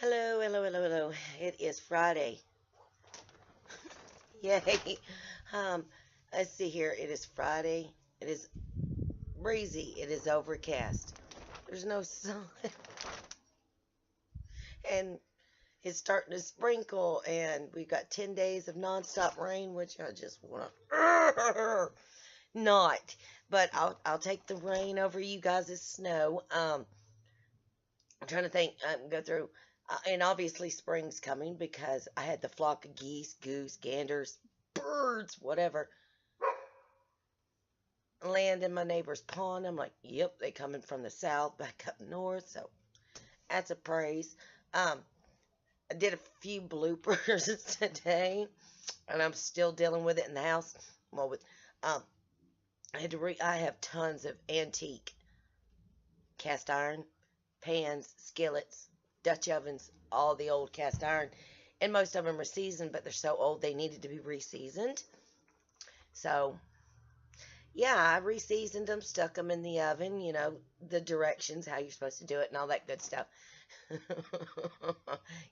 Hello, hello, hello, hello. It is Friday. Yay. Um, let's see here. It is Friday. It is breezy. It is overcast. There's no sun. And it's starting to sprinkle. And we've got 10 days of nonstop rain, which I just want to not. But I'll take the rain over you guys' snow. I'm trying to think. Go through. And obviously spring's coming because I had the flock of geese, goose, ganders, birds, whatever, land in my neighbor's pond. I'm like, yep, they coming from the south back up north, so that's a praise. Um, I did a few bloopers today, and I'm still dealing with it in the house. Well, with um, I have tons of antique cast iron pans, skillets, Dutch ovens, all the old cast iron, and most of them are seasoned, but they're so old they needed to be re-seasoned. So yeah, I re-seasoned them, stuck them in the oven, the directions, how you're supposed to do it, and all that good stuff.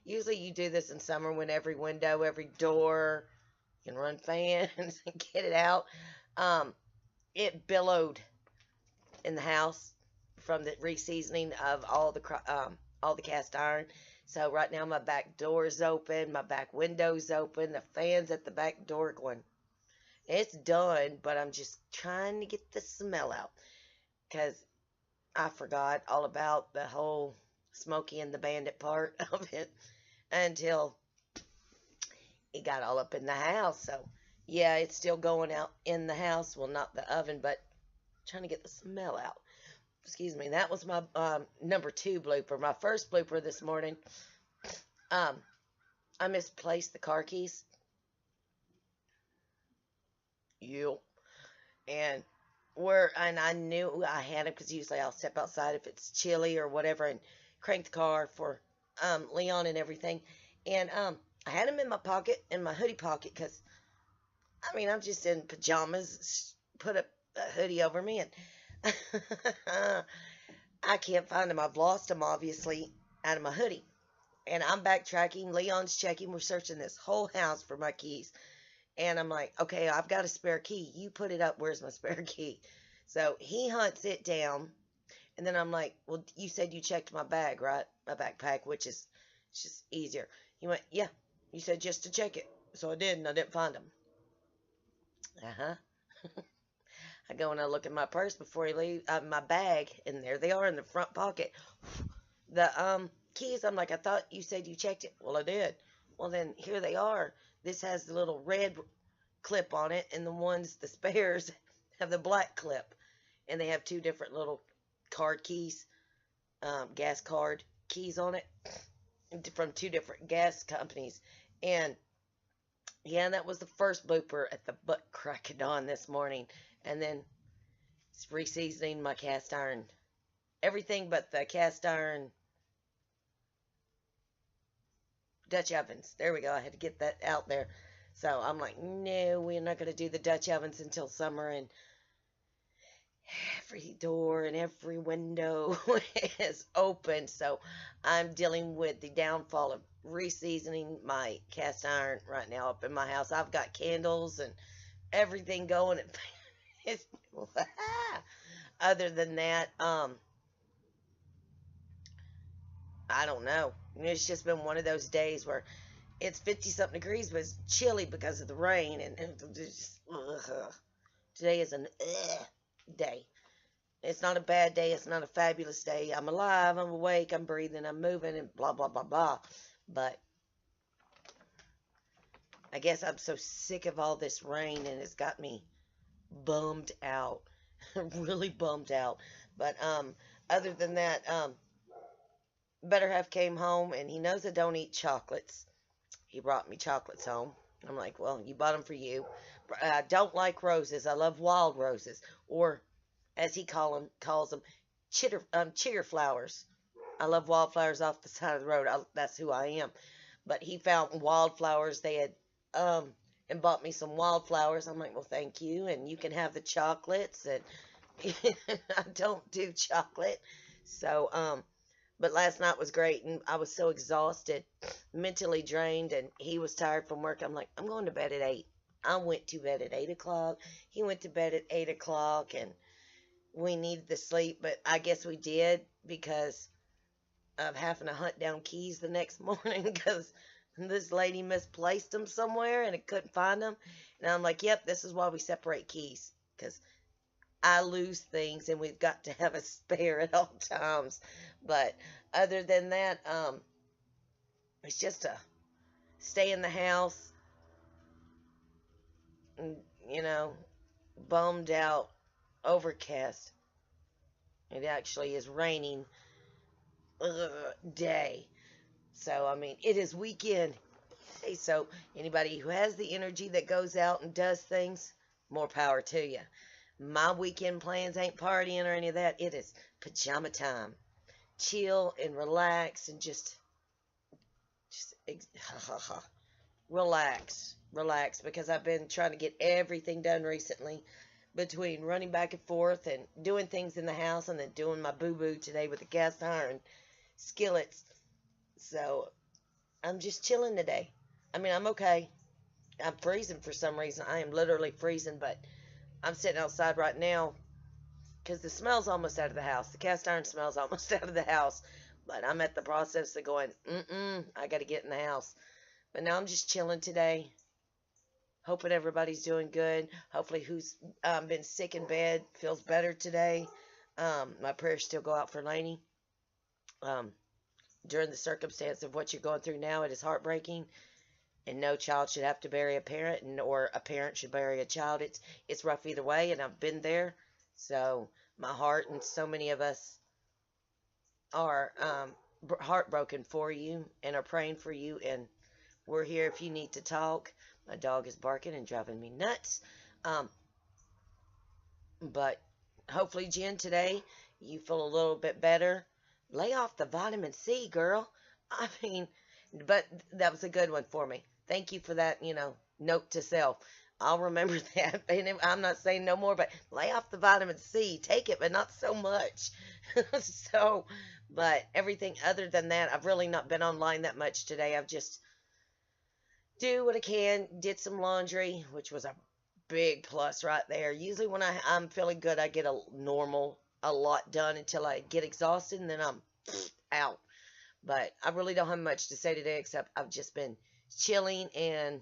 Usually you do this in summer when every window, every door, you can run fans and get it out. Um, it billowed in the house from the re-seasoning of all the cast iron. So right now my back door is open, my back window's open, the fans at the back door going. It's done, but I'm just trying to get the smell out because I forgot all about the whole Smokey and the Bandit part of it until it got all up in the house. So yeah, it's still going out in the house. Well, not the oven, but trying to get the smell out. Excuse me. That was my number 2 blooper. My first blooper this morning. Um, I misplaced the car keys. You and I knew I had them because usually I'll step outside if it's chilly or whatever and crank the car for Leon and everything. And I had them in my pocket, in my hoodie pocket, because I mean I'm just in pajamas, put a hoodie over me, and I can't find them. I've lost them obviously out of my hoodie, and I'm backtracking. Leon's checking. We're searching this whole house for my keys. And I'm like, okay, I've got a spare key. You put it up. Where's my spare key? So he hunts it down. And then I'm like, well, you said you checked my bag, right? My backpack, which is it's just easier. He went, yeah. You said just to check it. So I did, and I didn't find them. Uh-huh. I go and I look in my purse before he leaves, my bag, and there they are in the front pocket. The keys, I'm like, I thought you said you checked it. Well, I did. Well, then here they are. This has the little red clip on it, and the spares, have the black clip. And they have 2 different little card keys, gas card keys on it from 2 different gas companies. And yeah, that was the first blooper at the butt crack of dawn this morning. And then it's re-seasoning my cast iron. Everything but the cast iron Dutch ovens. There we go. I had to get that out there. So I'm like, no, we're not going to do the Dutch ovens until summer. And every door and every window is open. So I'm dealing with the downfall of re-seasoning my cast iron right now up in my house. I've got candles and everything going. It's, other than that, I don't know. It's just been one of those days where it's 50 something degrees, but it's chilly because of the rain. And it's just, ugh. Today is an day. It's not a bad day. It's not a fabulous day. I'm alive. I'm awake. I'm breathing. I'm moving and blah, blah, blah, blah. But I guess I'm so sick of all this rain and it's got me bummed out. Really bummed out. But other than that, better half came home and he knows I don't eat chocolates. He brought me chocolates home. I'm like, well, you bought them for you. I don't like roses. I love wild roses, or as he calls them, chitter flowers. I love wildflowers off the side of the road. That's who I am. But he found wildflowers. They had and bought me some wildflowers. I'm like, well, thank you, and you can have the chocolates. And I don't do chocolate, so But last night was great, and I was so exhausted, mentally drained, and he was tired from work. I'm like, I'm going to bed at 8. I went to bed at 8 o'clock. He went to bed at 8 o'clock, and we needed the sleep, but I guess we did because of having to hunt down keys the next morning because this lady misplaced them somewhere and I couldn't find them. And I'm like, yep, this is why we separate keys because I lose things and we've got to have a spare at all times. But other than that, it's just a stay in the house, and, you know, bummed out, overcast. It actually is raining day. So, I mean, it is weekend. Hey, so anybody who has the energy that goes out and does things, more power to you. My weekend plans ain't partying or any of that. It is pajama time. Chill and relax and just relax, relax, because I've been trying to get everything done recently between running back and forth and doing things in the house and then doing my boo-boo today with the cast iron skillets. So I'm just chilling today. I mean, I'm okay. I'm freezing for some reason. I am literally freezing, but I'm sitting outside right now because the smell's almost out of the house. The cast iron smell's almost out of the house. But I'm at the process of going, I got to get in the house. But now I'm just chilling today. Hoping everybody's doing good. Hopefully who's been sick in bed feels better today. My prayers still go out for Lainey. During the circumstance of what you're going through now, it is heartbreaking. And no child should have to bury a parent, or a parent should bury a child. It's rough either way, and I've been there. So my heart and so many of us are heartbroken for you and are praying for you. And we're here if you need to talk. My dog is barking and driving me nuts. But hopefully, Jen, today you feel a little bit better. Lay off the vitamin C, girl. I mean, but that was a good one for me. Thank you for that, note to self. I'll remember that. And I'm not saying no more, but lay off the vitamin C. Take it, but not so much. So, but everything other than that, I've really not been online that much today. I've just do what I can. Did some laundry, which was a big plus right there. Usually when I'm feeling good, I get a lot done until I get exhausted, and then I'm out. But I really don't have much to say today, except I've just been chilling and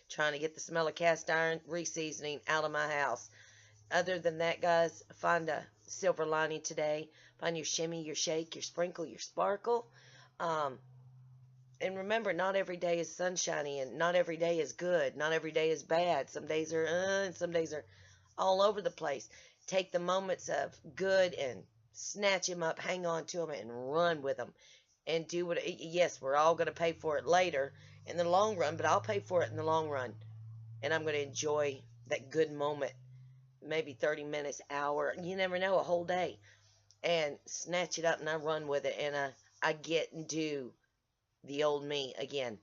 trying to get the smell of cast iron reseasoning out of my house. Other than that, guys, find a silver lining today. Find your shimmy, your shake, your sprinkle, your sparkle. And remember, not every day is sunshiny, and not every day is good. Not every day is bad. Some days are, and some days are all over the place. Take the moments of good and snatch them up, hang on to them, and run with them. And do what, yes, we're all going to pay for it later in the long run, but I'll pay for it in the long run. And I'm going to enjoy that good moment, maybe 30 minutes, hour, you never know, a whole day. And snatch it up and I run with it. And I get and do the old me again,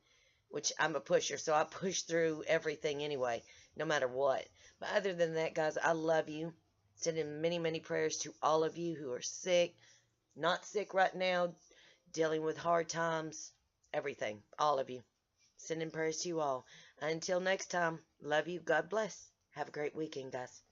which I'm a pusher, so I push through everything anyway, no matter what. But other than that, guys, I love you. Sending many, many prayers to all of you who are sick, not sick right now, dealing with hard times, everything, all of you. Sending prayers to you all. Until next time, love you. God bless. Have a great weekend, guys.